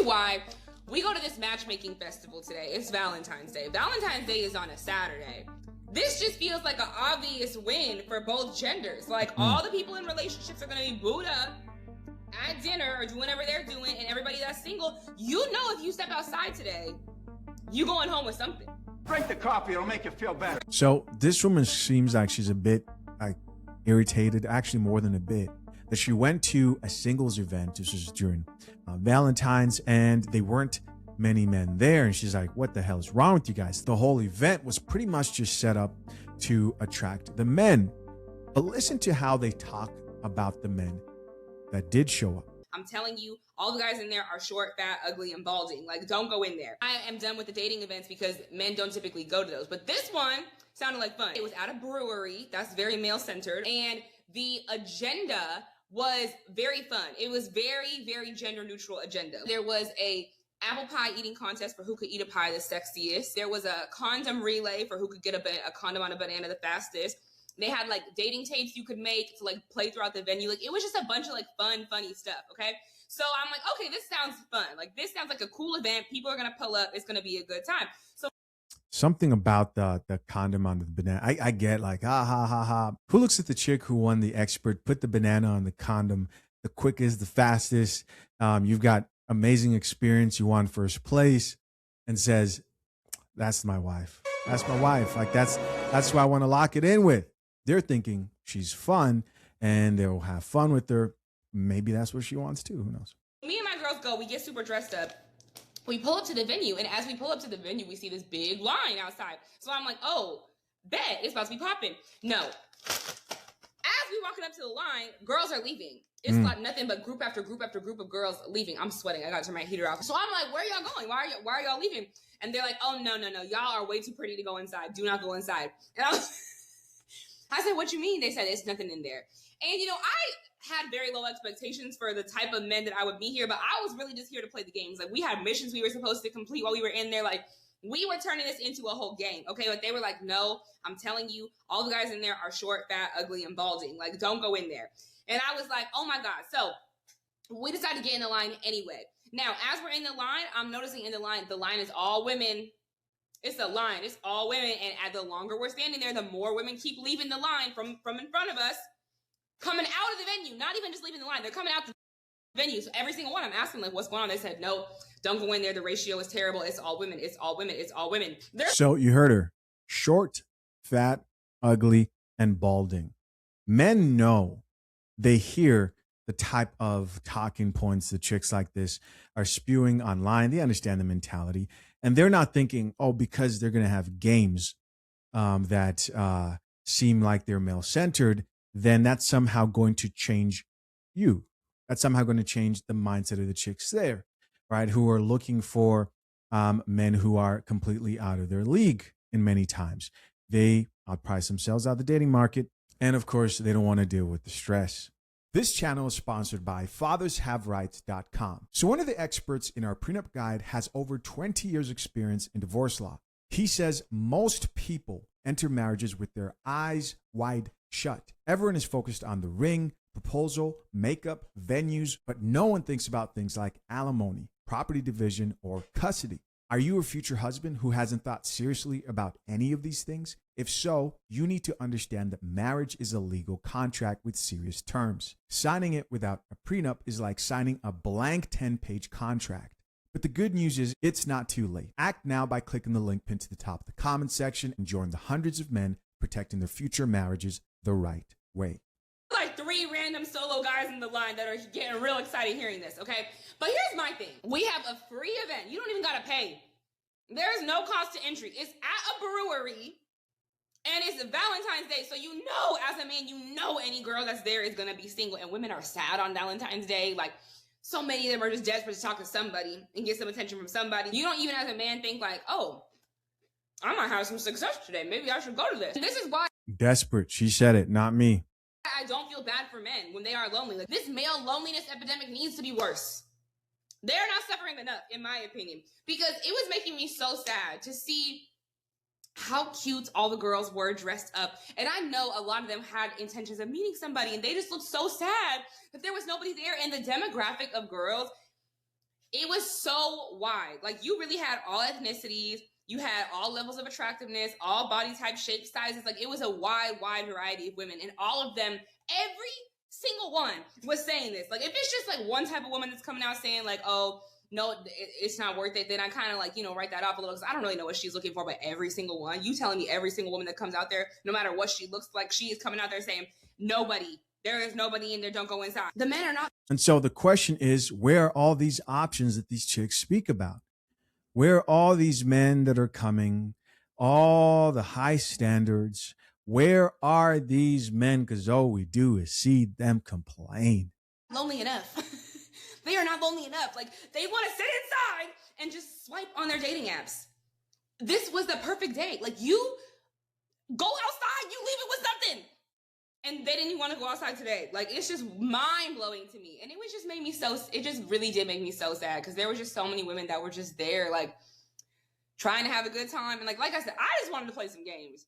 why we go to this matchmaking festival today. It's Valentine's Day. Valentine's Day is on a Saturday. This just feels like an obvious win for both genders. Like, all the people in relationships are going to be booed up at dinner or doing whatever they're doing, and everybody that's single, you know, if you step outside today, you going home with something. Drink the coffee, it'll make you feel better. So this woman seems like she's a bit like irritated, actually more than a bit, that she went to a singles event. This was during Valentine's, and they weren't many men there. And she's like, what the hell is wrong with you guys? The whole event was pretty much just set up to attract the men. But listen to how they talk about the men that did show up. I'm telling you, all the guys in there are short, fat, ugly, and balding. Like, don't go in there. I am done with the dating events because men don't typically go to those. But this one sounded like fun. It was at a brewery. That's very male-centered. And the agenda was very fun. It was very, very gender-neutral agenda. There was a apple pie eating contest for who could eat a pie the sexiest. There was a condom relay for who could get a condom on a banana the fastest. They had like dating tapes you could make to like play throughout the venue. Like, it was just a bunch of like fun, funny stuff. Okay. So I'm like, okay, this sounds fun. Like, this sounds like a cool event. People are going to pull up. It's going to be a good time. So something about the condom on the banana. I get like, ha. Who looks at the chick who won the expert, put the banana on the condom, the quickest, the fastest. You've got amazing experience. You won first place, and says, that's my wife. That's my wife. Like, that's who I want to lock it in with. They're thinking she's fun and they'll have fun with her. Maybe that's what she wants too. Who knows? Me and my girls go, we get super dressed up. We pull up to the venue, and as we pull up to the venue, we see this big line outside. So I'm like, oh, bet it's about to be popping. No. As we walking up to the line, girls are leaving. It's like nothing but group after group after group of girls leaving. I'm sweating. I got to turn my heater off. So I'm like, where are y'all going? Why are y'all leaving? And they're like, oh, no. Y'all are way too pretty to go inside. Do not go inside. And I said, what you mean? They said, it's nothing in there. And, you know, I had very low expectations for the type of men that I would meet here, but I was really just here to play the games. Like, we had missions we were supposed to complete while we were in there. Like, we were turning this into a whole game, okay? But they were like, no, I'm telling you, all the guys in there are short, fat, ugly, and balding. Like, don't go in there. And I was like, oh, my God. So we decided to get in the line anyway. Now, as we're in the line, I'm noticing in the line is all women. It's a line. It's all women. And as the longer we're standing there, the more women keep leaving the line from in front of us, coming out of the venue, not even just leaving the line. They're coming out the venue. So every single one, I'm asking, like, what's going on? They said, no, don't go in there. The ratio is terrible. It's all women. It's all women. It's all women. So you heard her. Short, fat, ugly, and balding. Men know. They hear the type of talking points that chicks like this are spewing online. They understand the mentality. And they're not thinking, oh, because they're going to have games that seem like they're male-centered, then that's somehow going to change you. That's somehow going to change the mindset of the chicks there, right? Who are looking for men who are completely out of their league in many times. They outprice themselves out of the dating market. And of course, they don't want to deal with the stress. This channel is sponsored by fathershaverights.com. So one of the experts in our prenup guide has over 20 years experience in divorce law. He says most people enter marriages with their eyes wide shut. Everyone is focused on the ring, proposal, makeup, venues, but no one thinks about things like alimony, property division, or custody. Are you a future husband who hasn't thought seriously about any of these things? If so, you need to understand that marriage is a legal contract with serious terms. Signing it without a prenup is like signing a blank 10-page contract. But the good news is it's not too late. Act now by clicking the link pinned to the top of the comment section and join the hundreds of men protecting their future marriages the right way. Like 3 random solo guys in the line that are getting real excited hearing this, okay? But here's my thing. We have a free event. You don't even got to pay. There is no cost to entry. It's at a brewery, and it's Valentine's Day. So you know, as a man, you know any girl that's there is going to be single. And women are sad on Valentine's Day. Like, so many of them are just desperate to talk to somebody and get some attention from somebody. You don't even as a man think like, oh, I might have some success today. Maybe I should go to this. And this is why. Desperate. She said it, not me. I don't feel bad for men when they are lonely. Like, this male loneliness epidemic needs to be worse. They're not suffering enough, in my opinion, because it was making me so sad to see how cute all the girls were dressed up. And I know a lot of them had intentions of meeting somebody, and they just looked so sad that there was nobody there. And the demographic of girls It was so wide. Like, you really had all ethnicities. You had all levels of attractiveness, all body type, shape, sizes. Like, it was a wide variety of women. And all of them, every single one was saying this. Like, if it's just like one type of woman that's coming out saying like, oh, no, it's not worth it, then I kind of like, write that off a little, because I don't really know what she's looking for. But every single one, you telling me every single woman that comes out there, no matter what she looks like, she is coming out there saying, there is nobody in there, don't go inside. The men are not. And so the question is, where are all these options that these chicks speak about? Where are all these men that are coming, all the high standards? Where are these men? Because all we do is see them complain. Lonely enough. They are not lonely enough. Like, they want to sit inside and just swipe on their dating apps. This was the perfect day. Like, you go outside, you leave it with something. And they didn't even want to go outside today. Like, it's just mind-blowing to me. And it was just made me it just really did make me so sad, because there were just so many women that were just there, like, trying to have a good time. And like I said, I just wanted to play some games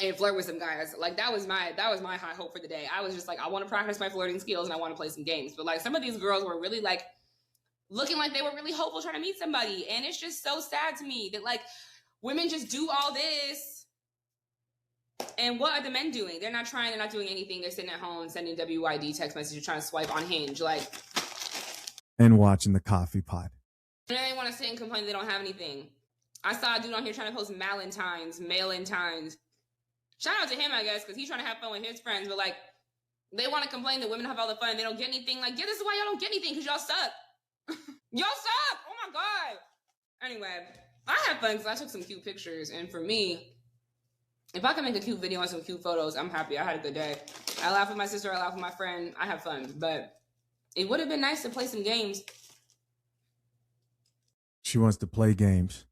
and flirt with some guys. Like, that was my high hope for the day. I was just like, I want to practice my flirting skills and I want to play some games. But like, some of these girls were really like looking like they were really hopeful trying to meet somebody. And it's just so sad to me that like women just do all this. And what are the men doing? They're not trying. They're not doing anything. They're sitting at home sending WYD text messages, trying to swipe on Hinge, like, and watching the coffee pot. And then they want to sit and complain they don't have anything. I saw a dude on here trying to post Valentines. Shout out to him, I guess, because he's trying to have fun with his friends. But like, they want to complain that women have all the fun and they don't get anything. Like, yeah, this is why y'all don't get anything, because y'all suck. Y'all suck. Oh my god. Anyway, I had fun because I took some cute pictures, and for me, if I can make a cute video and some cute photos, I'm happy. I had a good day. I laughed with my sister. I laughed with my friend. I had fun. But it would have been nice to play some games. She wants to play games.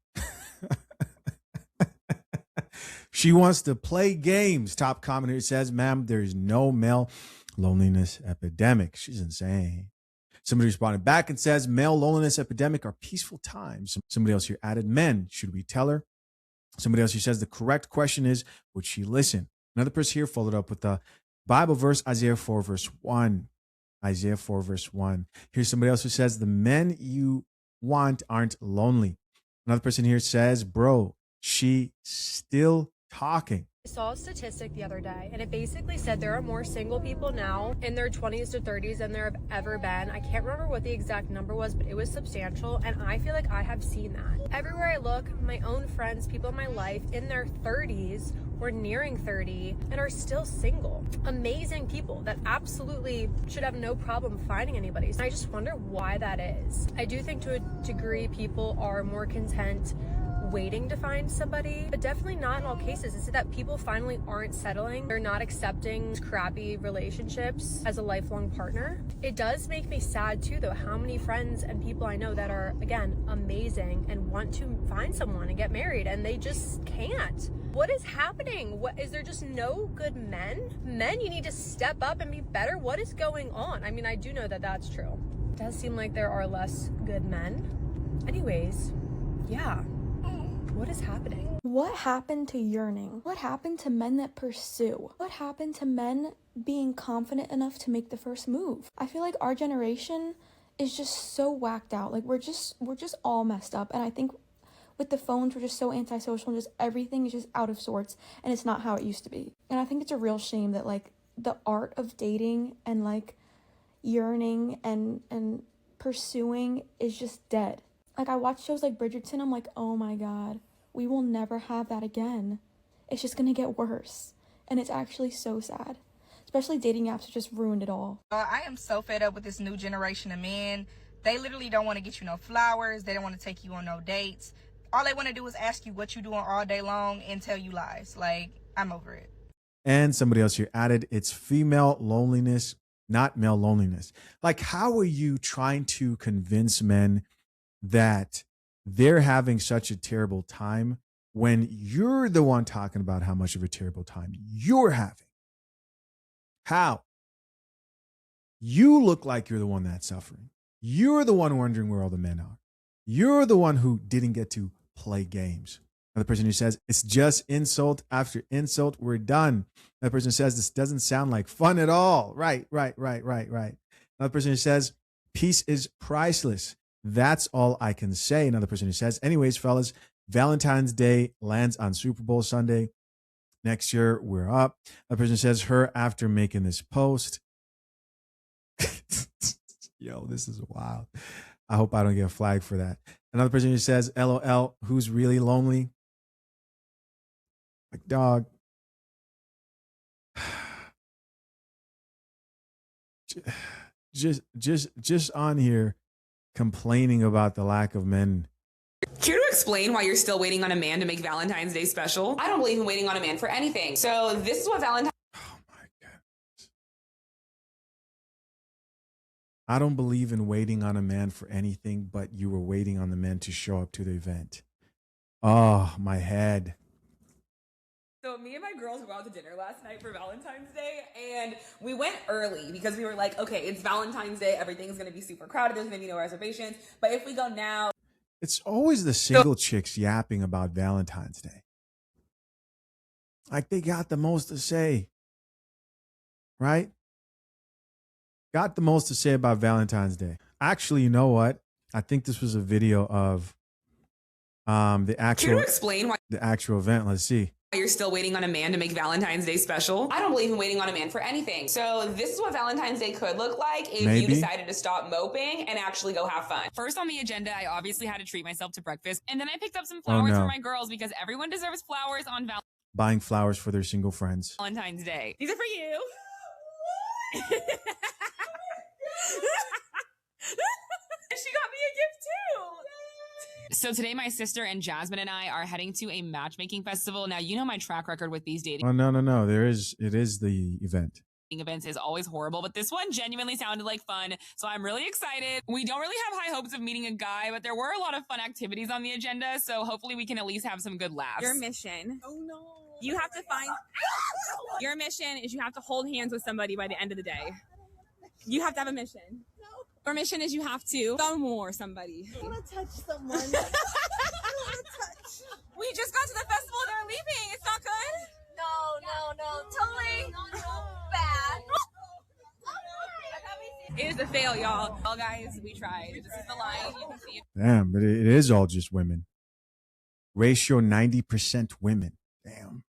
She wants to play games. Top commenter says, ma'am, there is no male loneliness epidemic. She's insane. Somebody responded back and says, male loneliness epidemic are peaceful times. Somebody else here added, men, should we tell her? Somebody else here says, the correct question is, would she listen? Another person here followed up with the Bible verse, Isaiah 4, verse 1. Isaiah 4, verse 1. Here's somebody else who says, the men you want aren't lonely. Another person here says, bro, she still talking. I saw a statistic the other day, and it basically said there are more single people now in their 20s to 30s than there have ever been. I can't remember what the exact number was, but it was substantial, and I feel like I have seen that. Everywhere I look, my own friends, people in my life in their 30s or nearing 30 and are still single. Amazing people that absolutely should have no problem finding anybody. So I just wonder why that is. I do think to a degree people are more content waiting to find somebody, but definitely not in all cases. It's that people finally aren't settling. They're not accepting crappy relationships as a lifelong partner. It does make me sad too, though, how many friends and people I know that are, again, amazing and want to find someone and get married, and they just can't. What is happening? What is there just no good men? Men, you need to step up and be better. What is going on? I mean, I do know that that's true. It does seem like there are less good men. Anyways, yeah. What is happening? What happened to yearning? What happened to men that pursue? What happened to men being confident enough to make the first move? I feel like our generation is just so whacked out. Like we're just all messed up. And I think with the phones, we're just so antisocial and just everything is just out of sorts, and it's not how it used to be. And I think it's a real shame that like the art of dating and like yearning and pursuing is just dead. Like I watch shows like Bridgerton, I'm like, oh my god, we will never have that again. It's just gonna get worse. And it's actually so sad. Especially dating apps have just ruined it all. I am so fed up with this new generation of men. They literally don't want to get you no flowers. They don't want to take you on no dates. All they want to do is ask you what you doing all day long and tell you lies. Like, I'm over it. And somebody else here added, it's female loneliness, not male loneliness. Like, how are you trying to convince men that they're having such a terrible time when you're the one talking about how much of a terrible time you're having? How? You look like you're the one that's suffering. You're the one wondering where all the men are. You're the one who didn't get to play games. Another person who says, it's just insult after insult. We're done. Another person says, this doesn't sound like fun at all. Right. Another person who says, peace is priceless. That's all I can say. Another person who says, anyways, fellas, Valentine's Day lands on Super Bowl Sunday. Next year, we're up. Another person says, her after making this post. Yo, this is wild. I hope I don't get flagged for that. Another person who says, LOL, who's really lonely? Like, dog. Just on here complaining about the lack of men. Care to explain why you're still waiting on a man to make Valentine's Day special? I don't believe in waiting on a man for anything. So this is what Valentine's... Oh my goodness. I don't believe in waiting on a man for anything, but you were waiting on the men to show up to the event. Oh, my head. So me and my girls were out to dinner last night for Valentine's Day, and we went early because we were like, okay, it's Valentine's Day. Everything's going to be super crowded. There's going to be no reservations. But if we go now... It's always the single chicks yapping about Valentine's Day. Like they got the most to say. Right? Got the most to say about Valentine's Day. Actually, you know what? I think this was a video of the actual... Care to explain why... The actual event. Let's see. You're still waiting on a man to make Valentine's Day special? I don't believe in waiting on a man for anything. So this is what Valentine's Day could look like if you decided to stop moping and actually go have fun. First on the agenda, I obviously had to treat myself to breakfast. And then I picked up some flowers for my girls because everyone deserves flowers on Buying flowers for their single friends. Valentine's Day. These are for you. She got me a gift too. So today my sister and Jasmine and I are heading to a matchmaking festival. Now, you know my track record with these dating. Oh, no. It is the event. Events is always horrible, but this one genuinely sounded like fun. So I'm really excited. We don't really have high hopes of meeting a guy, but there were a lot of fun activities on the agenda. So hopefully we can at least have some good laughs. Your mission. Oh no. You have to find, your mission is you have to hold hands with somebody by the end of the day. You have to have a mission. Our mission is you have to thumb war somebody. I want to touch someone. I want to touch. We just got to the festival. They're leaving. It's not good. No. Totally bad. It is a fail, y'all. Well, guys, we tried. This is the line. You can see it. Damn, but it is all just women. Ratio 90% women. Damn.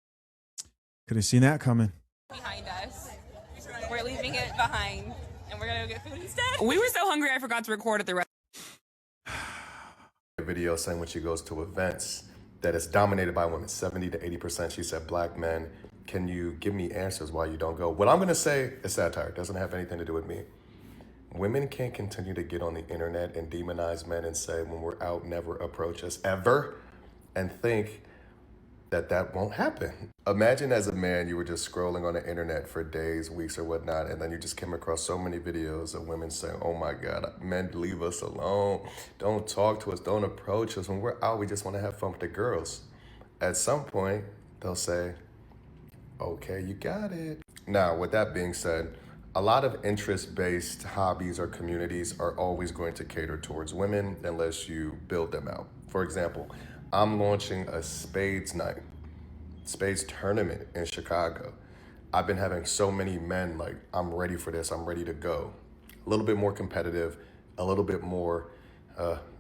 Could have seen that coming. Behind us. We're leaving it behind. And we're gonna go get food instead. We were so hungry I forgot to record at the restaurant. A video saying when she goes to events that it's dominated by women, 70 to 80%. She said, black men, can you give me answers why you don't go? What I'm gonna say is satire. It doesn't have anything to do with me. Women can't continue to get on the internet and demonize men and say when we're out, never approach us ever, and think that won't happen. Imagine as a man, you were just scrolling on the internet for days, weeks, or whatnot, and then you just came across so many videos of women saying, oh my God, men, leave us alone. Don't talk to us, don't approach us. When we're out, we just want to have fun with the girls. At some point, they'll say, okay, you got it. Now, with that being said, a lot of interest-based hobbies or communities are always going to cater towards women unless you build them out. For example, I'm launching a spades night, spades tournament in Chicago. I've been having so many men like, I'm ready for this, I'm ready to go. A little bit more competitive, a little bit more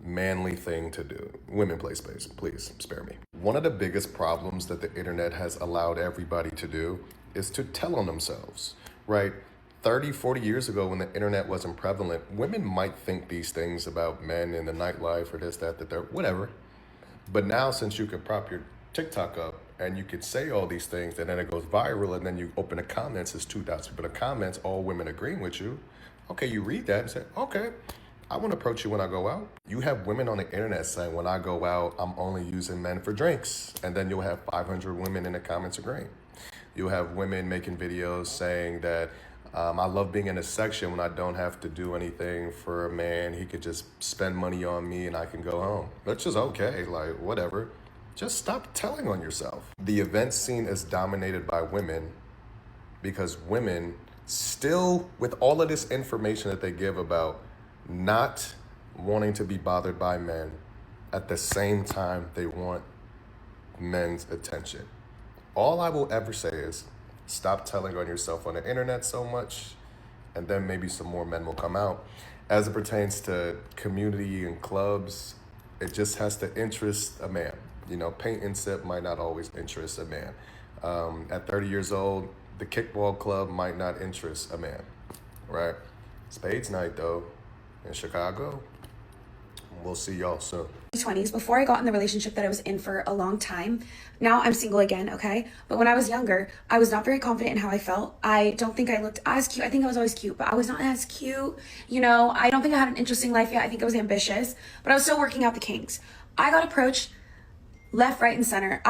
manly thing to do. Women play spades, please spare me. One of the biggest problems that the internet has allowed everybody to do is to tell on themselves, right? 30, 40 years ago when the internet wasn't prevalent, women might think these things about men in the nightlife or this, that, whatever. But now, since you can prop your TikTok up and you could say all these things and then it goes viral and then you open the comments, it's 2,000 people in the comments, all women agreeing with you. Okay, you read that and say, okay, I want to approach you when I go out. You have women on the internet saying, when I go out, I'm only using men for drinks. And then you'll have 500 women in the comments agreeing. You'll have women making videos saying that I love being in a section when I don't have to do anything for a man. He could just spend money on me and I can go home. That's just okay, like whatever. Just stop telling on yourself. The event scene is dominated by women because women still, with all of this information that they give about not wanting to be bothered by men, at the same time they want men's attention. All I will ever say is, stop telling on yourself on the internet so much, and then maybe some more men will come out. as it pertains to community and clubs, it just has to interest a man. You know, paint and sip might not always interest a man. At 30 years old, the kickball club might not interest a man, right? Spades night, though, in Chicago. We'll see y'all soon. 20s, before I got in the relationship that I was in for a long time. Now I'm single again, okay? But when I was younger, I was not very confident in how I felt. I don't think I looked as cute. I think I was always cute, but I was not as cute. You know, I don't think I had an interesting life yet. I think I was ambitious, but I was still working out the kinks. I got approached left, right, and center.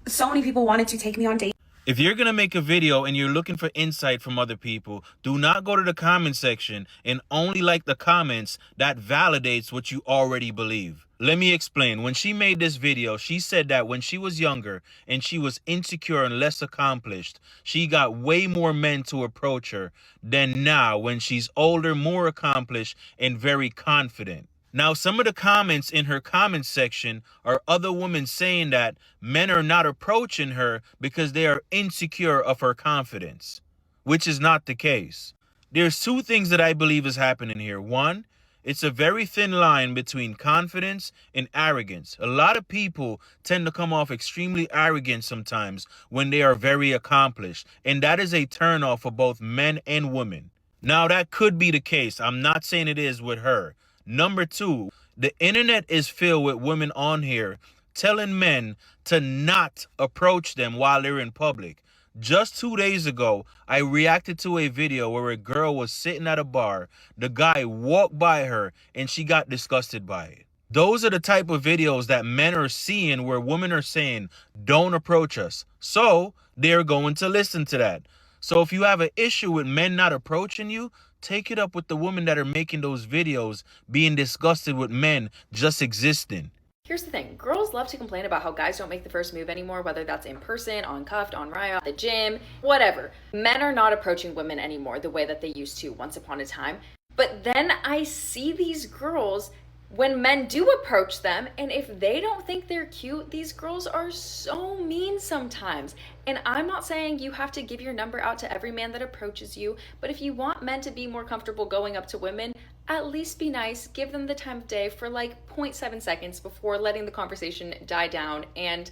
So many people wanted to take me on dates. If you're going to make a video and you're looking for insight from other people, do not go to the comment section and only like the comments that validates what you already believe. Let me explain. When she made this video, she said that when she was younger and she was insecure and less accomplished, she got way more men to approach her than now when she's older, more accomplished, and very confident. Now, some of the comments in her comment section are other women saying that men are not approaching her because they are insecure of her confidence, which is not the case. There's two things that I believe is happening here. One, it's a very thin line between confidence and arrogance. A lot of people tend to come off extremely arrogant sometimes when they are very accomplished, and that is a turnoff for both men and women. Now, that could be the case. I'm not saying it is with her. Number two, the internet is filled with women on here telling men to not approach them while they're in public. Just 2 days ago, I reacted to a video where a girl was sitting at a bar. The guy walked by her and she got disgusted by it. Those are the type of videos that men are seeing where women are saying, don't approach us. So they're going to listen to that. So if you have an issue with men not approaching you, take it up with the women that are making those videos being disgusted with men just existing. Here's the thing. Girls love to complain about how guys don't make the first move anymore, whether that's in person, on Cuffed, on Riot, the gym, whatever. Men are not approaching women anymore the way that they used to once upon a time. But then I see these girls when men do approach them, and if they don't think they're cute, these girls are so mean sometimes. And I'm not saying you have to give your number out to every man that approaches you, but if you want men to be more comfortable going up to women, at least be nice, give them the time of day for like 0.7 seconds before letting the conversation die down, and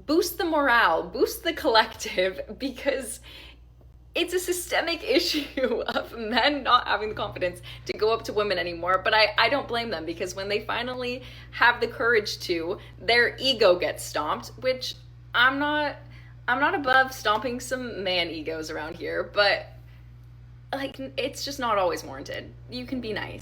boost the morale, boost the collective, because it's a systemic issue of men not having the confidence to go up to women anymore. But I don't blame them, because when they finally have the courage to, their ego gets stomped, which I'm not above stomping some man egos around here, but like, it's just not always warranted. You can be nice.